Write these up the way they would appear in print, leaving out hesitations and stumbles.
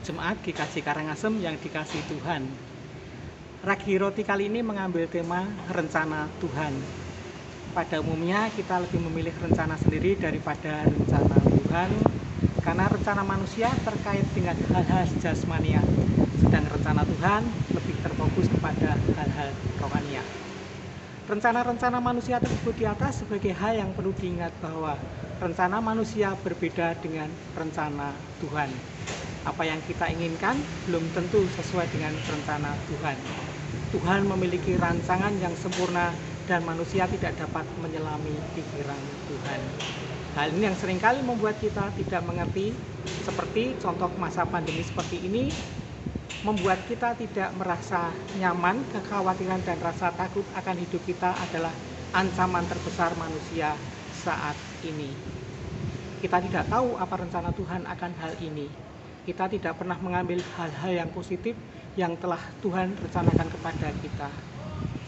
Jemaat GKJ Karangasem yang dikasihi Tuhan. Ragi Roti kali ini mengambil tema rencana Tuhan. Pada umumnya kita lebih memilih rencana sendiri daripada rencana Tuhan, karena rencana manusia terkait dengan hal-hal jasmania, sedang rencana Tuhan lebih terfokus kepada hal-hal rohania. Rencana-rencana manusia tersebut di atas sebagai hal yang perlu diingat bahwa rencana manusia berbeda dengan rencana Tuhan. Apa yang kita inginkan belum tentu sesuai dengan rencana Tuhan. Tuhan memiliki rancangan yang sempurna dan manusia tidak dapat menyelami pikiran Tuhan. Hal ini yang seringkali membuat kita tidak mengerti, seperti contoh masa pandemi seperti ini, membuat kita tidak merasa nyaman. Kekhawatiran dan rasa takut akan hidup kita adalah ancaman terbesar manusia saat ini. Kita tidak tahu apa rencana Tuhan akan hal ini. Kita tidak pernah mengambil hal-hal yang positif yang telah Tuhan rencanakan kepada kita.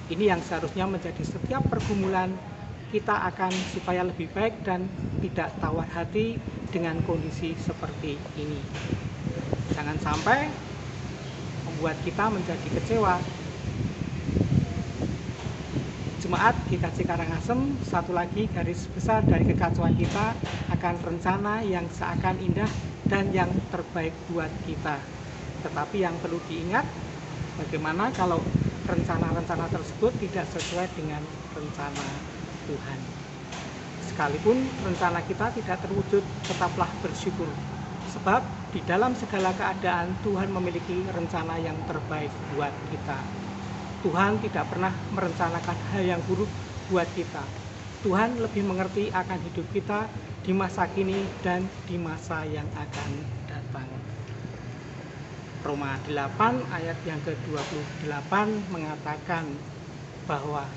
Ini yang seharusnya menjadi setiap pergumulan kita akan supaya lebih baik dan tidak tawar hati dengan kondisi seperti ini. Jangan sampai membuat kita menjadi kecewa. Jemaat GKJ Karangasem, satu lagi garis besar dari kekacauan kita akan rencana yang seakan indah dan yang terbaik buat kita. Tetapi yang perlu diingat, bagaimana kalau rencana-rencana tersebut tidak sesuai dengan rencana Tuhan. Sekalipun rencana kita tidak terwujud, tetaplah bersyukur. Sebab di dalam segala keadaan Tuhan memiliki rencana yang terbaik buat kita. Tuhan tidak pernah merencanakan hal yang buruk buat kita. Tuhan lebih mengerti akan hidup kita di masa kini dan di masa yang akan datang. Roma 8 ayat yang ke-28 mengatakan bahwa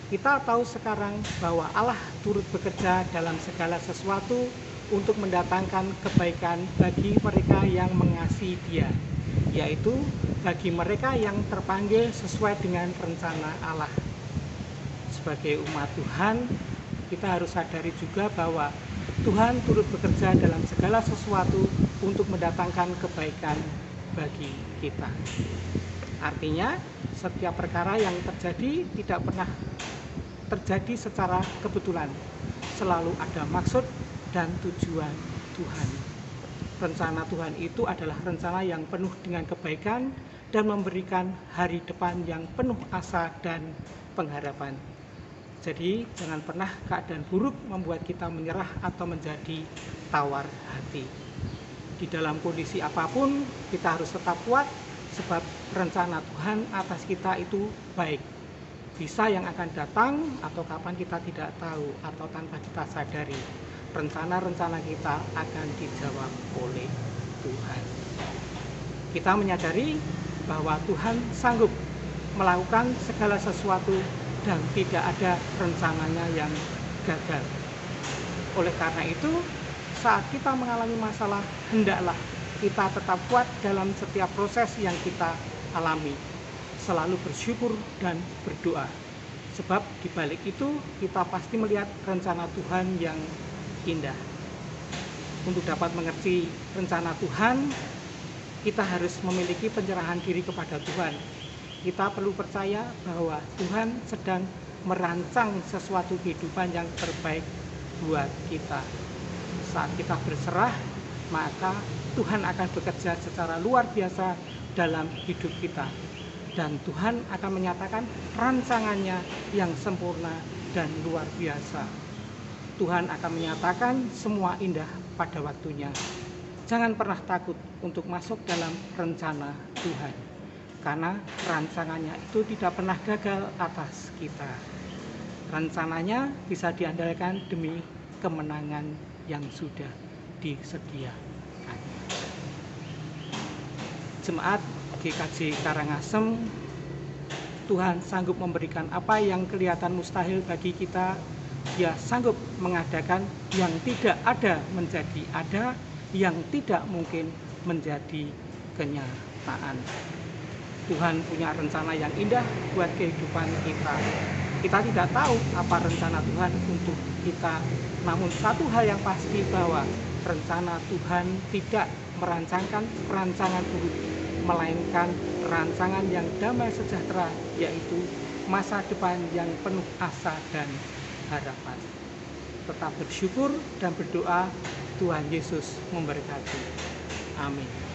kita tahu sekarang bahwa Allah turut bekerja dalam segala sesuatu untuk mendatangkan kebaikan bagi mereka yang mengasihi Dia, yaitu bagi mereka yang terpanggil sesuai dengan rencana Allah. Sebagai umat Tuhan, kita harus sadari juga bahwa Tuhan turut bekerja dalam segala sesuatu untuk mendatangkan kebaikan bagi kita. Artinya, setiap perkara yang terjadi tidak pernah terjadi secara kebetulan. Selalu ada maksud dan tujuan Tuhan. Rencana Tuhan itu adalah rencana yang penuh dengan kebaikan dan memberikan hari depan yang penuh asa dan pengharapan. Jadi jangan pernah keadaan buruk membuat kita menyerah atau menjadi tawar hati. Di dalam kondisi apapun kita harus tetap kuat, sebab rencana Tuhan atas kita itu baik. Bisa yang akan datang atau kapan kita tidak tahu atau tanpa kita sadari. Rencana-rencana kita akan dijawab oleh Tuhan. Kita menyadari bahwa Tuhan sanggup melakukan segala sesuatu dan tidak ada rencananya yang gagal. Oleh karena itu, saat kita mengalami masalah, hendaklah kita tetap kuat dalam setiap proses yang kita alami. Selalu bersyukur dan berdoa. Sebab di balik itu kita pasti melihat rencana Tuhan yang indah. Untuk dapat mengerti rencana Tuhan, kita harus memiliki penyerahan diri kepada Tuhan. Kita perlu percaya bahwa Tuhan sedang merancang sesuatu kehidupan yang terbaik buat kita. Saat kita berserah, maka Tuhan akan bekerja secara luar biasa dalam hidup kita. Dan Tuhan akan menyatakan rancangannya yang sempurna dan luar biasa. Tuhan akan menyatakan semua indah pada waktunya. Jangan pernah takut untuk masuk dalam rencana Tuhan, karena rancangannya itu tidak pernah gagal atas kita. Rencananya bisa diandalkan demi kemenangan yang sudah disediakan. Jemaat GKJ Karangasem, Tuhan sanggup memberikan apa yang kelihatan mustahil bagi kita. Dia sanggup mengadakan yang tidak ada menjadi ada, yang tidak mungkin menjadi kenyataan. Tuhan punya rencana yang indah buat kehidupan kita. Kita tidak tahu apa rencana Tuhan untuk kita, namun satu hal yang pasti bahwa rencana Tuhan tidak merancangkan perancangan buruk, melainkan rancangan yang damai sejahtera, yaitu masa depan yang penuh asa dan harapan. Tetap bersyukur dan berdoa. Tuhan Yesus memberkati. Amin.